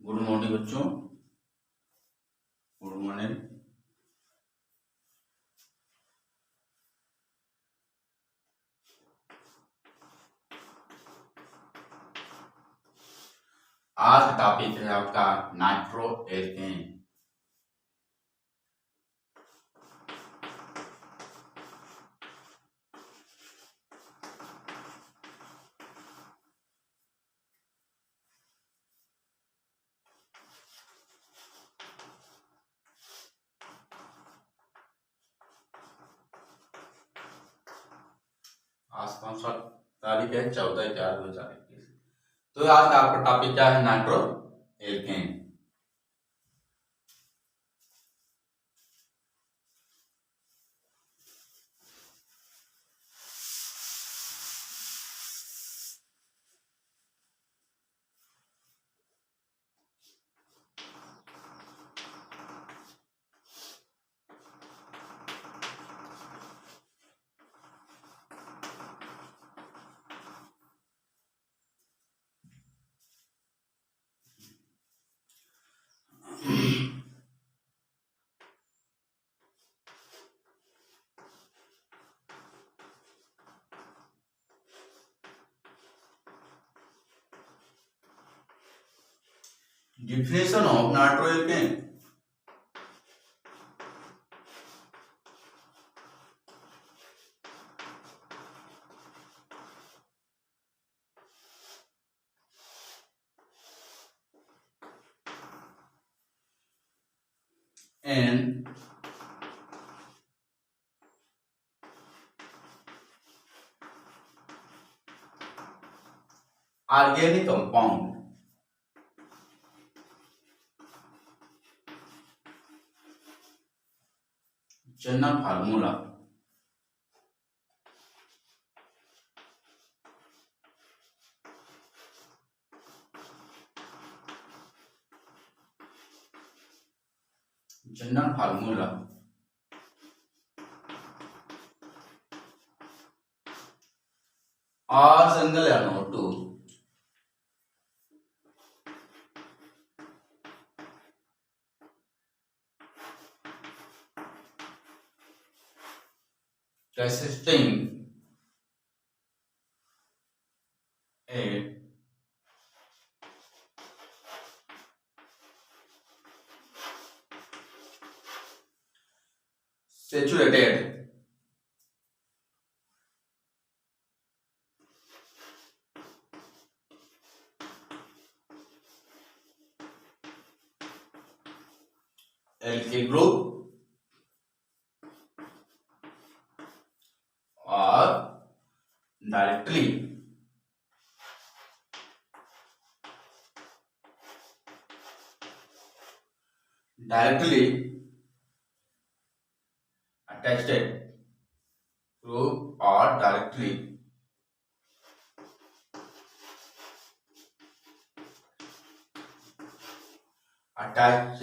Good morning बच्चों। Good morning. आज का टॉपिक है आपका नाइट्रो एल्केन। आज कौन सा तारीख है? 14/4/2021। तो आज का आपका टॉपिक क्या है? Nitro alkene. Definition of nitroalkane. An organic compound general formula R single NO2 consisting a saturated alkyl group or directly attached group or directly attached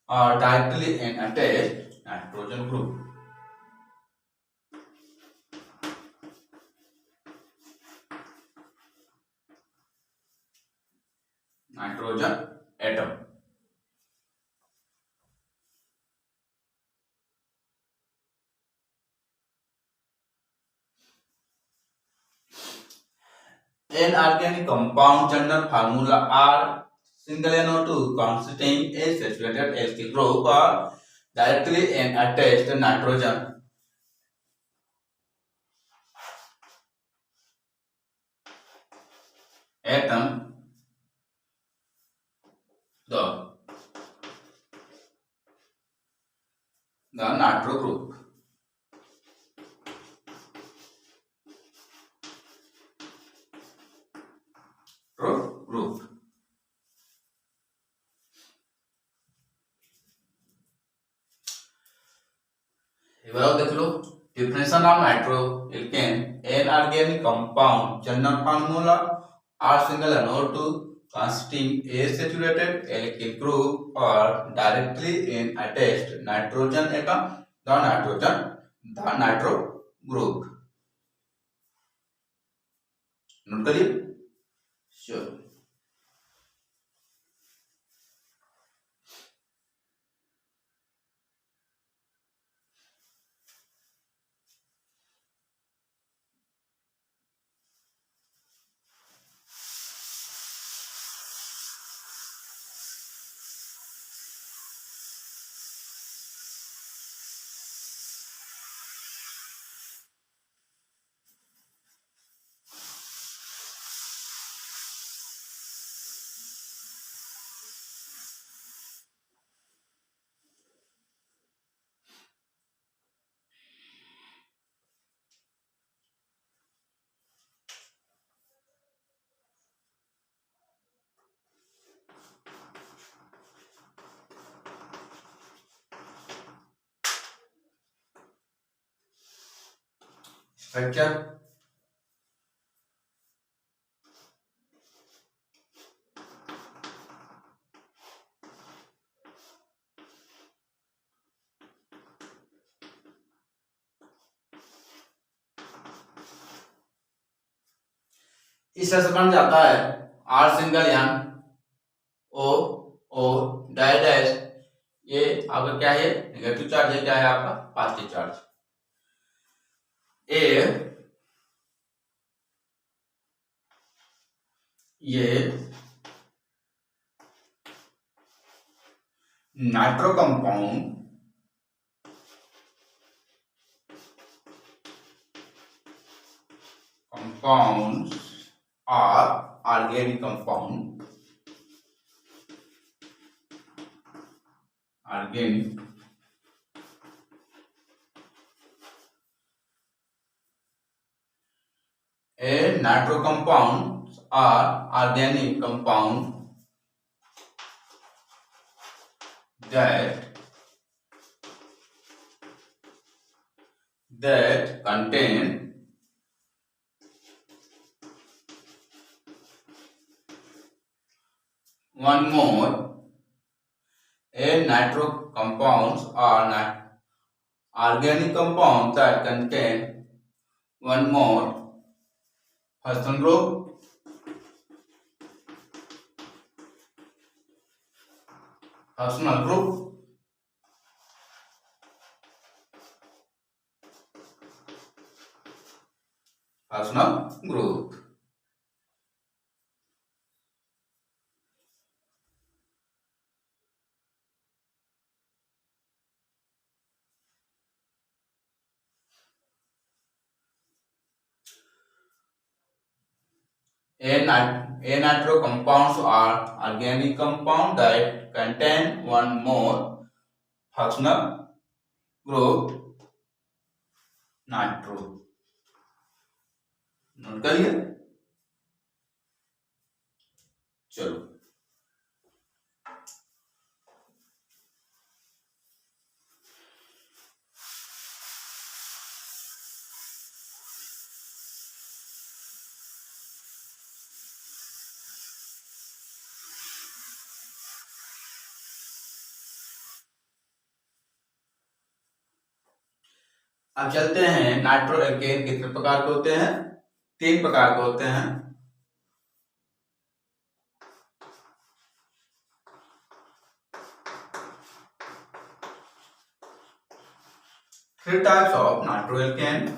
or directly and attached nitrogen group. Nitrogen atom. An organic compound general formula are single NO2 consisting a saturated alkyl group or directly and attached nitrogen atom. The nitro group. एबार देख लो definition of nitroalkane an organic compound general formula R single NO2 consisting a saturated alkyl group or directly in attached nitrogen atom the nitro group. Note करिए। चलो structure, इस तरह से बन जाता है R single N O O dash dash. ये आपका क्या है, नेगेटिव चार्ज है, क्या है आपका पॉजिटिव चार्ज। ये nitro compounds are organic compound, organic and nitro compounds are organic compound that contain one more, and nitro compounds are organic compounds that contain one more functional group, functional group, functional group. Nitro compounds are organic compounds that contain one more functional group, nitro. Note करिए। चलो अब चलते हैं, nitro alkene कितने प्रकार के होते हैं, 3 प्रकार के होते हैं। Three types of nitroalkane.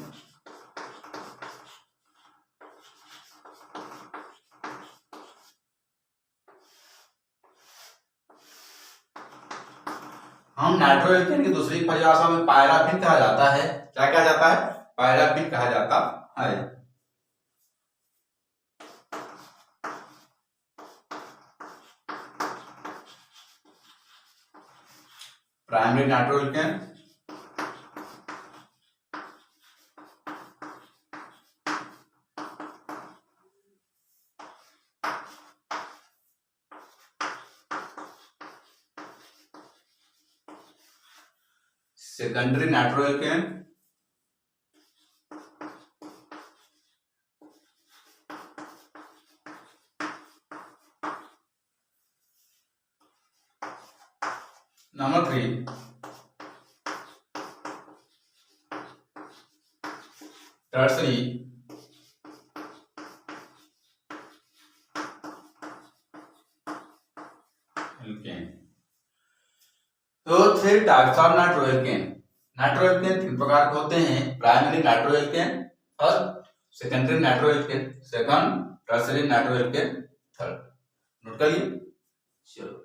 हम नाइट्रोएल्केन की दूसरी परिभाषा में पायराफिन कहा जाता है। क्या कहा जाता है, पायराफिन कहा जाता है। Primary nitroalkane, secondary nitroalkane, number 3 tertiary alkane. तो three types of nitroalkane. Nitroalkane तीन प्रकार के होते हैं। Primary nitroalkane, first secondary nitroalkane, second tertiary nitroalkane, third. Note करिए। चलो,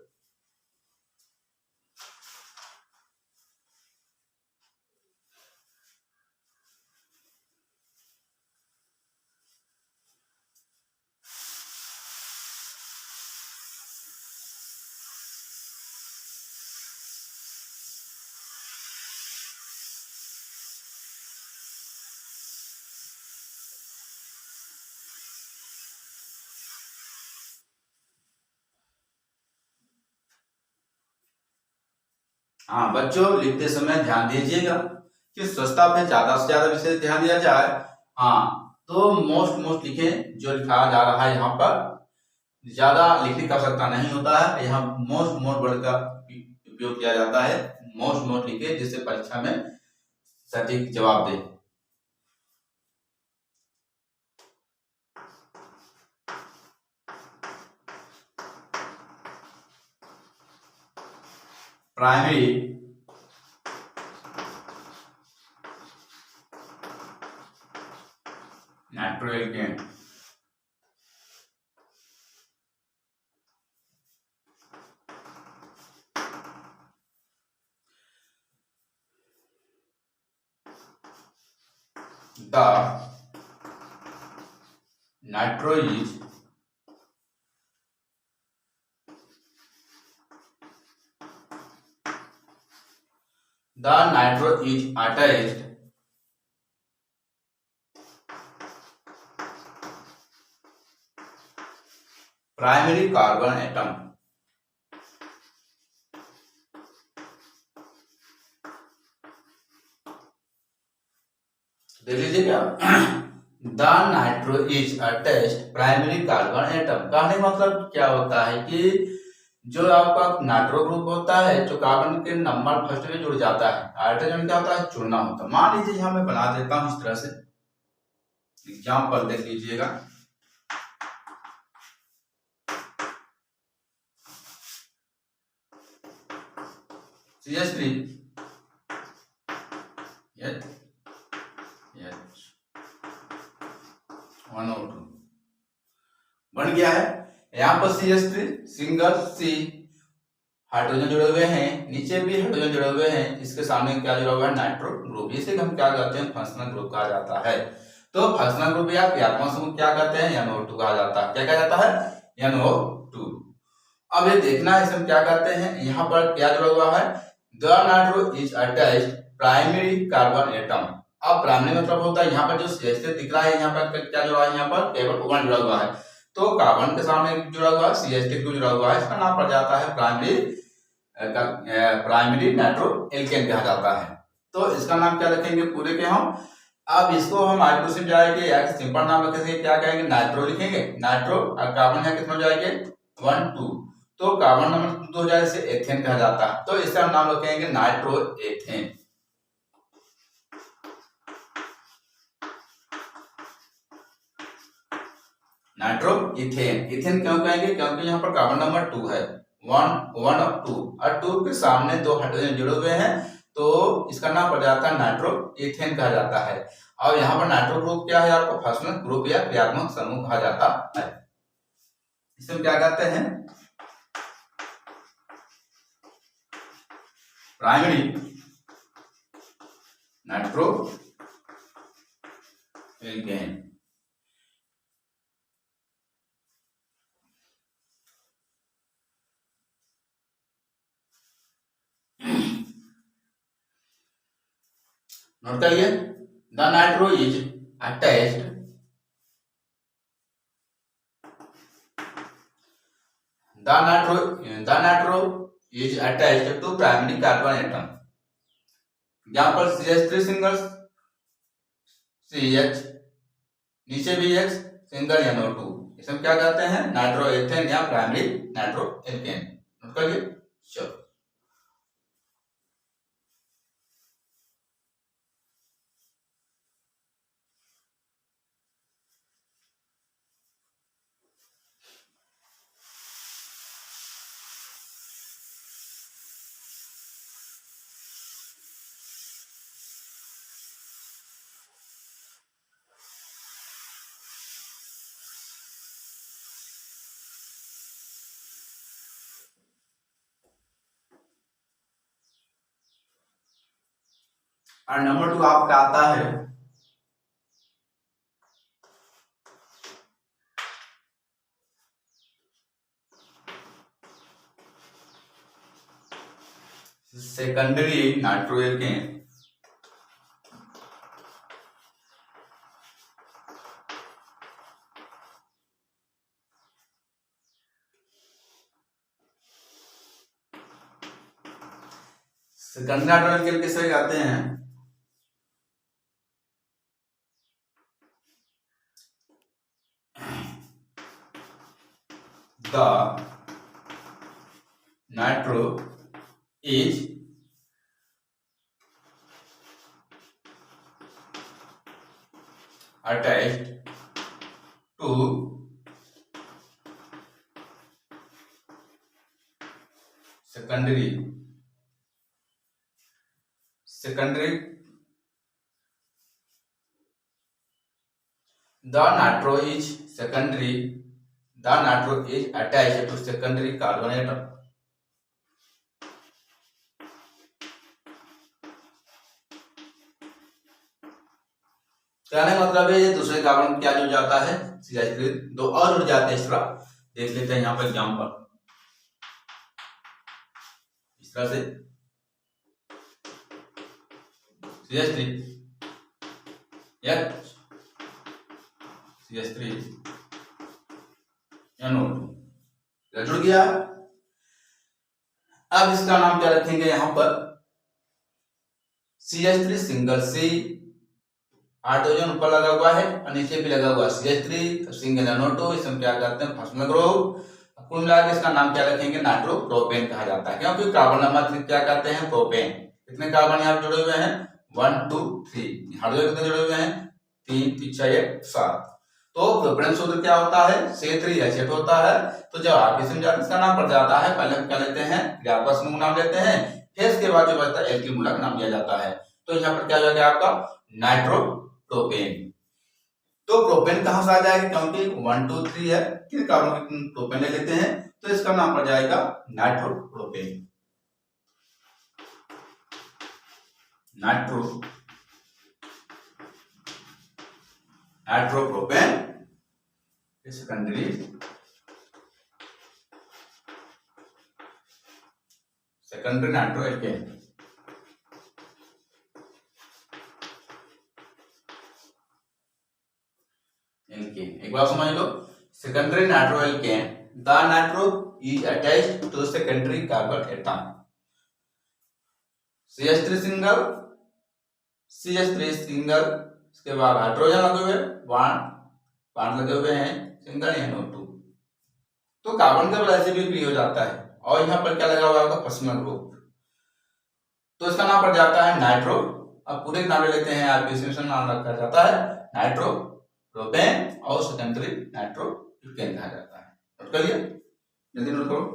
हाँ बच्चों, लिखते समय ध्यान दीजिएगा कि स्वच्छता पे ज्यादा से ज्यादा विशेष ध्यान दिया जाए। हाँ, तो मोस्ट लिखें जो लिखा जा रहा है यहाँ पर। ज्यादा लिखने की आवश्यकता नहीं होता है, यहाँ मोस्ट वर्ड का उपयोग किया जाता है। मोस्ट लिखे जिससे परीक्षा में सटीक जवाब दे। Primary nitroalkane, the nitro is attached primary carbon atom। देख लीजिएगा, the nitro is attached primary carbon atom. कहने मतलब क्या होता है कि जो आपका नाइट्रो ग्रुप होता है, जो कार्बन के नंबर फर्स्ट में जुड़ जाता है, हाइड्रोजन क्या होता है, जुड़ना होता है। मान लीजिए यहाँ मैं बना देता हूं इस तरह से, एग्जाम्पल देख लीजिएगा। CH3 1O2 बन गया है। यहाँ पर CH3 सिंगल C हाइड्रोजन जुड़े हुए हैं, नीचे भी हाइड्रोजन जुड़े हुए हैं, इसके सामने क्या जुड़ा हुआ है, नाइट्रो ग्रुप। इसे हम क्या कहते हैं, फंक्शनल ग्रुप कहा जाता है। तो फंक्शनल ग्रुप या क्रियात्मक समूह क्या कहते हैं, NO2 कहा जाता है। क्या कहा जाता है, NO2। अब ये देखना है इसमें क्या कहते हैं, यहाँ पर क्या जुड़ा हुआ है, the nitro is attached primary carbon atom. अब प्राइमरी मतलब होता है, यहाँ पर जो CH3 दिख रहा है, यहाँ पर क्या जुड़ा है, यहाँ पर केवल O1 जुड़ा हुआ है। तो कार्बन के सामने जुड़ा हुआ है, CH3 जुड़ा हुआ है, इसका नाम पड़ जाता है प्राइमरी नाइट्रो एल्केन कहा जाता है। तो इसका नाम क्या रखेंगे पूरे के हम। अब इसको हम आगे से जाएंगे या सिंपल नाम रखेंगे, क्या कहेंगे, नाइट्रो लिखेंगे। नाइट्रो और कार्बन है कितना हो जाएंगे, 1 2। तो कार्बन नंबर 2 हो जाए, इसे एथेन कहा जाता है। तो इसका हम नाम रखेंगे nitro ethane. Nitro ethane. Ethane क्यों कहेंगे, क्योंकि यहाँ पर कार्बन नंबर 2 है, 1 1 और 2, और 2 के सामने 2 हाइड्रोजन जुड़े हुए हैं, तो इसका नाम पड़ जाता है नाइट्रो इथेन कहा जाता है। और यहाँ पर नाइट्रो ग्रुप क्या है, आपको फंक्शनल ग्रुप या क्रियात्मक समूह कहा जाता है। इसमें क्या कहते हैं, प्राइमरी नाइट्रो एल्केन। नोट करिए, the nitro is attached the nitro is attached to primary carbon atom। यहाँ पर CH3 सिंगल CH, नीचे भी H सिंगल NO2, इसमें क्या कहते हैं, नाइट्रो एथेन या प्राइमरी नाइट्रो एल्केन। नोट करिए। चलो, और नंबर 2 आपका आता है secondary nitro alkene. Secondary nitro alkene किसे कहते हैं? The nitro is attached to secondary the nitro is attached to secondary carbon atom। कहने का मतलब है ये दूसरे कार्बन क्या जुड़ जाता है, CH3 दो और जुड़ जाते हैं। इस तरह देख लेते हैं यहाँ पर एग्जाम्पल। इस तरह से CH3 CH3 NO2 जुड़ गया। अब इसका नाम क्या रखेंगे यहाँ पर? CH3 सिंगल C, हाइड्रोजन ऊपर लगा हुआ है और नीचे भी लगा हुआ CH3 सिंगल NO2, इसमें क्या करते हैं फंक्शनल ग्रुप। कुल मिलाकर इसका नाम क्या रखेंगे? नाइट्रोप्रोपेन कहा जाता है, क्योंकि कार्बन नंबर 3 क्या कहते हैं? प्रोपेन। कितने कार्बन यहाँ जुड़े हुए हैं? 1 2 3। हाइड्रोजन कितने जुड़े हुए हैं? 3 3 6 7। तो प्रोपेन सूत्र क्या होता है? C3H8 होता है। तो जब आप इसका नाम पड़ जाता है, पहले हम क्या लेते हैं? क्रियात्मक समूह नाम लेते हैं, फिर इसके बाद जो बचता है एल्किल मूलक नाम दिया जाता है। तो यहाँ पर क्या हो जाएगा आपका? नाइट्रोप्रोपेन। तो प्रोपेन कहां से आ जाएगा? क्योंकि 1 2 3 है, किस कार्बन प्रोपेन ले लेते हैं, तो इसका नाम पड़ जाएगा nitropropane. Nitropropane secondary nitro alkane. एक बार समझ लो, secondary nitro alkane, the nitro is attached to secondary carbon atom. CH3 single, इसके बाद हाइड्रोजन लगे हुए, बॉन्ड लगे हुए हैं, सिंगल NO2। तो कार्बन का वैसे भी फ्री हो जाता है। और यहाँ पर क्या लगा हुआ होगा? Functional group. तो इसका नाम पड़ जाता है नाइट्रो। अब पूरे नाम ले लेते हैं, आरपीसी नाम रखा जाता है नाइट्रो प्रोपेन और सेकेंडरी नाइट्रो एल्केन कहा जाता है। नोट कर लिया? जल्दी नोट करो।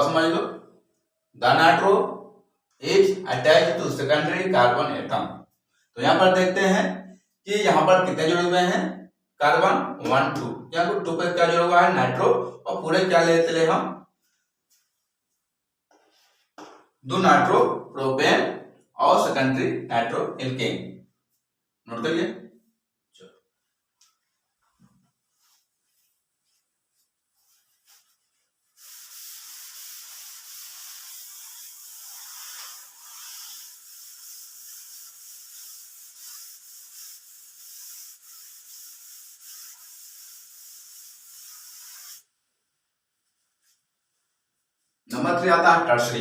समझ लो, the nitro is attached to secondary carbon atom. तो यहां पर देखते हैं कि यहां पर कितने जुड़े हुए हैं? कार्बन 1 2, यहाँ पर 2 पे क्या जुड़ा हुआ है? नाइट्रो। और पूरे क्या लेते ले हम? दो नाइट्रो प्रोपेन और सेकेंडरी नाइट्रो एल्केन। नोट करिए। नंबर 3 आता है tertiary.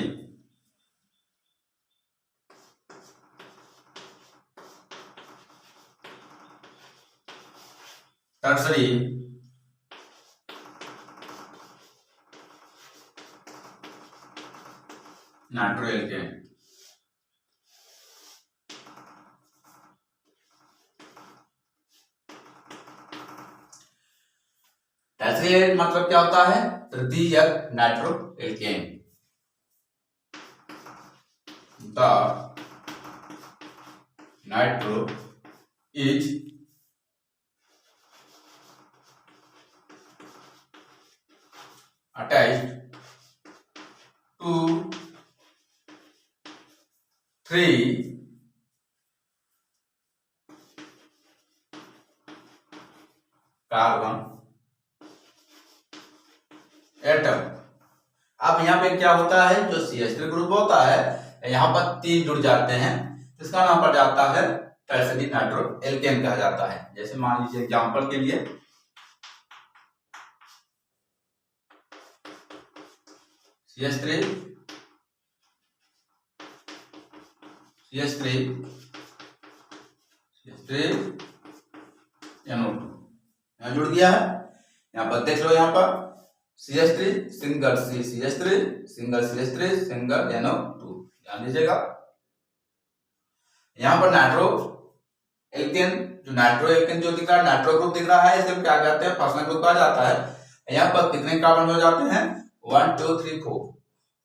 Tertiary nitro alkene. Tertiary मतलब क्या होता है? तृतीयक nitro alkane. The nitro is attached to 3 carbon atom. अब यहाँ पे क्या होता है, जो CH3 ग्रुप होता है यहाँ पर 3 जुड़ जाते हैं, इसका नाम पड़ जाता है टर्सरी नाइट्रो एल्केन कहा जाता है। जैसे मान लीजिए एग्जांपल के लिए CH3 NO2 यहाँ जुड़ गया है। यहाँ पर देख लो, यहाँ पर CH3 single CH3 single CH3 single NO2 ध्यान दीजिएगा। यहाँ पर नाइट्रो एल्केन जो दिख रहा है, नाइट्रो ग्रुप दिख रहा है, इसे क्या कहते हैं, फर्स्ट ग्रुप कहा जाता है। यहाँ पर कितने कार्बन हो जाते हैं, 1 2 3 4।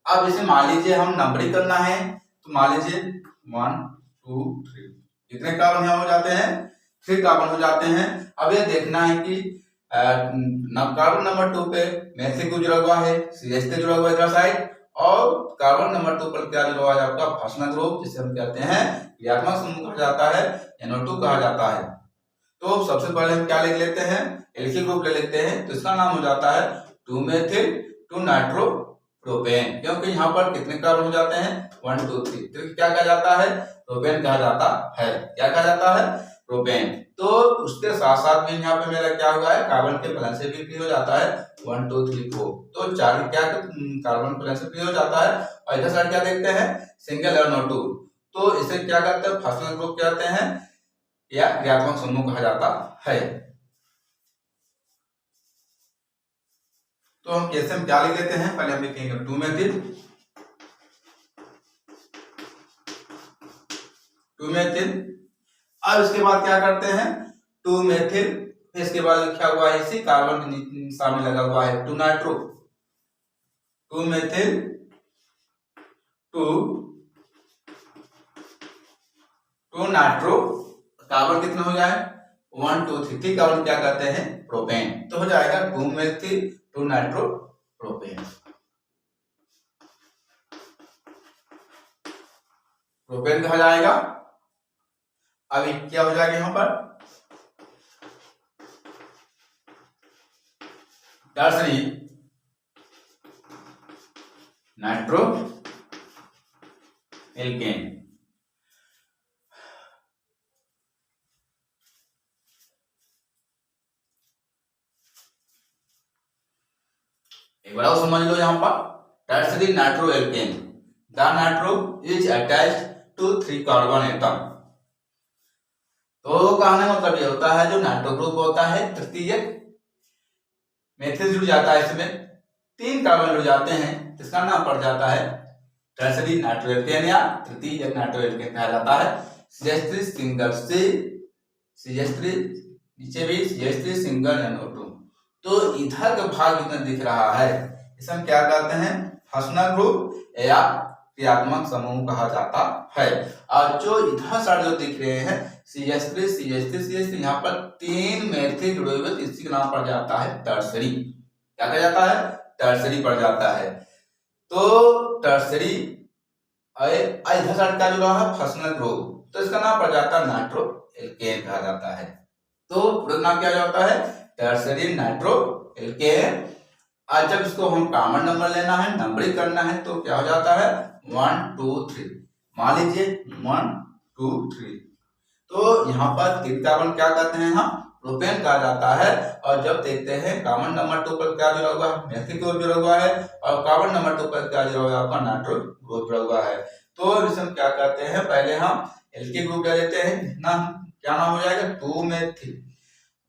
अब इसे मान लीजिए हम नंबरिंग करना है, तो मान लीजिए 1 2 3 कितने कार्बन यहाँ हो जाते हैं, 3 कार्बन हो जाते हैं। अब ये देखना है कि कार्बन नंबर 2 पे मेथिल जुड़ा हुआ है, CH3 जुड़ा हुआ है इधर साइड, और कार्बन नंबर 2 पर क्या जुड़ा हुआ है आपका फर्स्ट ग्रुप, जिसे हम कहते हैं क्रियात्मक समूह कहा जाता है, NO2 कहा जाता है। तो सबसे पहले हम क्या लिख लेते हैं, एल्किल ग्रुप ले लेते हैं, तो इसका नाम हो जाता है 2 मेथिल 2 नाइट्रो प्रोपेन, क्योंकि यहाँ पर कितने कार्बन हो जाते हैं, 1 2 3, तो क्या कहा जाता है, प्रोपेन कहा जाता है। क्या कहा जाता है, प्रोपेन। तो उसके साथ साथ भी यहाँ पे मेरा क्या हुआ है, कार्बन के प्लन से भी फ्री हो जाता है 1 2 3 4, तो 4 क्या कार्बन प्लन से फ्री हो जाता है। और इधर साइड क्या देखते हैं, सिंगल NO2, तो इसे क्या कहते हैं, फर्स्ट ग्रुप कहते हैं या क्रियात्मक समूह कहा जाता है। तो हम कैसे हम क्या लिख देते हैं, पहले हम लिखेंगे 2 मेथिल। अब इसके बाद क्या करते हैं, 2 मेथिल, इसके बाद लिखा हुआ है इसी कार्बन के सामने लगा हुआ है 2 नाइट्रो, 2 मेथिल 2 नाइट्रो, कार्बन कितने हो जाए, 1 2 3, ठीक कार्बन क्या कहते हैं, प्रोपेन। तो हो जाएगा 2 मेथिल 2 नाइट्रो प्रोपेन। प्रोपेन कहा जाएगा। अभी क्या हो जाएगा यहां पर, टर्सरी नाइट्रो एल्केन। एक बार और समझ लो, यहां पर tertiary nitro alkane, the nitro is attached to 3 carbon atom. तो कहने का मतलब ये होता है, जो नाइट्रो ग्रुप होता है तृतीयक मेथिल जुड़ जाता है, इसमें 3 कार्बन जुड़ जाते हैं, इसका नाम पड़ जाता है टर्सरी नाइट्रो एल्केन या तृतीयक नाइट्रो एल्केन कहा जाता है। CH3 सिंगल CH3 नीचे भी CH3 सिंगल NO2। तो इधर का भाग इतना दिख रहा है, इसे हम क्या कहते हैं, फर्स्ट ग्रुप या क्रियात्मक समूह कहा जाता है। और जो इधर साइड जो दिख रहे हैं CH3 यहाँ पर 3 मेथिल जुड़े हुए, इसी का नाम पड़ जाता है टर्सरी। क्या कहा जाता है, टर्सरी पड़ जाता है। तो टर्सरी इधर साइड क्या जुड़ा है, फर्स्ट ग्रुप, तो इसका नाम पड़ जाता है नाइट्रो एल्केन कहा जाता है। तो पूरा नाम क्या जाता है, टर्सरी नाइट्रो एल्केन। आज जब इसको हम कॉमन नंबर लेना है, नंबरिंग करना है, तो क्या हो जाता है 1 2 3, मान लीजिए 1 2 3। तो यहाँ पर 3 कार्बन क्या कहते हैं, हम प्रोपेन कहा जाता है। और जब देखते हैं कार्बन नंबर 2 पर क्या जुड़ा हुआ है, मेथिल ग्रुप जुड़ा हुआ है, और कार्बन नंबर 2 पर क्या जुड़ा हुआ है, आपका नाइट्रो ग्रुप जुड़ा हुआ है। तो इसे हम क्या कहते हैं, पहले हम एल्किल ग्रुप ले लेते हैं, ना क्या नाम हो जाएगा, 2 मेथिल।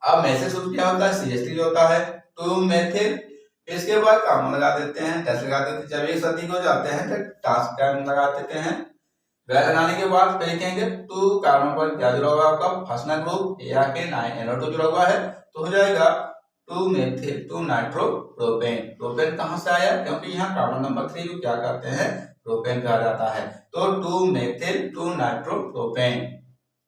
अब मेथिल सूत्र क्या होता है, CH3 होता है, 2 मेथिल। इसके बाद कॉमन लगा देते हैं, टेस्ट लगा देते हैं, जब एक साथ हो जाते हैं तो टास्क का लगा देते हैं। वह लगाने के बाद फिर लिखेंगे 2 कार्बन पर क्या जुड़ा हुआ है, आपका फर्स्ट ग्रुप या के NO2 जुड़ा हुआ है, तो हो जाएगा 2 मेथिल 2 नाइट्रो प्रोपेन। प्रोपेन कहां से आया, क्योंकि यहाँ कार्बन नंबर 3 को क्या कहते हैं, प्रोपेन कहा जाता है। तो 2 मेथिल 2 नाइट्रो प्रोपेन।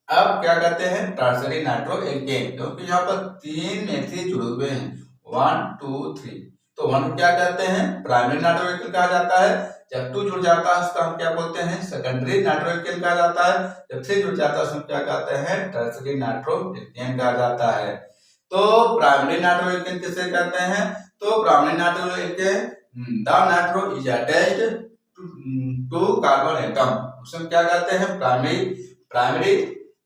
अब क्या कहते हैं टर्सरी नाइट्रो एल्केन, क्योंकि यहाँ पर 3 मेथिल जुड़े हुए हैं 1 2 3, तो 1 को क्या कहते हैं प्राइमरी नाइट्रो एल्केन कहा जाता है, जब 2 जुड़ जाता है उसका हम क्या बोलते हैं सेकेंडरी नाइट्रो एल्केन कहा जाता है, जब 3 जुड़ जाता है उसको क्या कहते हैं टर्सरी नाइट्रो एल्केन कहा जाता है। तो प्राइमरी नाइट्रो एल्केन किसे कहते हैं, तो primary nitro alkane the nitro is attached to carbon atom, उसमें क्या कहते हैं प्राइमरी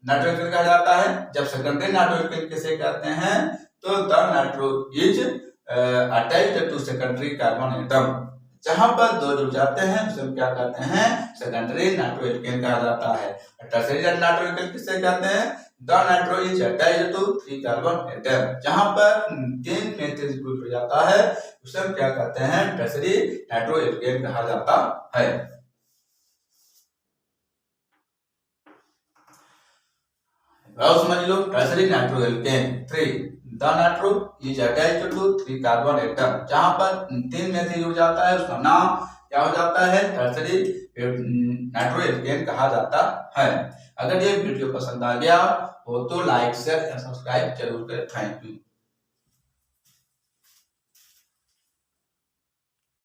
नाइट्रो एल्केन कहा जाता है, जब सेकेंडरी नाइट्रो एल्केन किसे कहते हैं तो the nitro is attached to secondary carbon atom, जहां पर 2 जुड़ जाते हैं उसे क्या कहते हैं सेकेंडरी नाइट्रो एल्केन कहा जाता है। टर्सरी नाइट्रो एल्केन किसे कहते हैं the nitro is attached to 3 carbon atom, जहां पर 3 मेथिल ग्रुप हो जाता है उसे क्या कहते हैं टर्सरी नाइट्रो एल्केन कहा जाता है। अब समझ लो tertiary nitro alkane 3 the nitro is attached to 3 carbon atom, जहां पर 3 मेथिल जुड़ जाता है उसका नाम क्या हो जाता है टर्सरी नाइट्रो एल्केन कहा जाता है। अगर ये वीडियो पसंद आ गया हो तो लाइक शेयर एंड सब्सक्राइब जरूर करें। Thank you.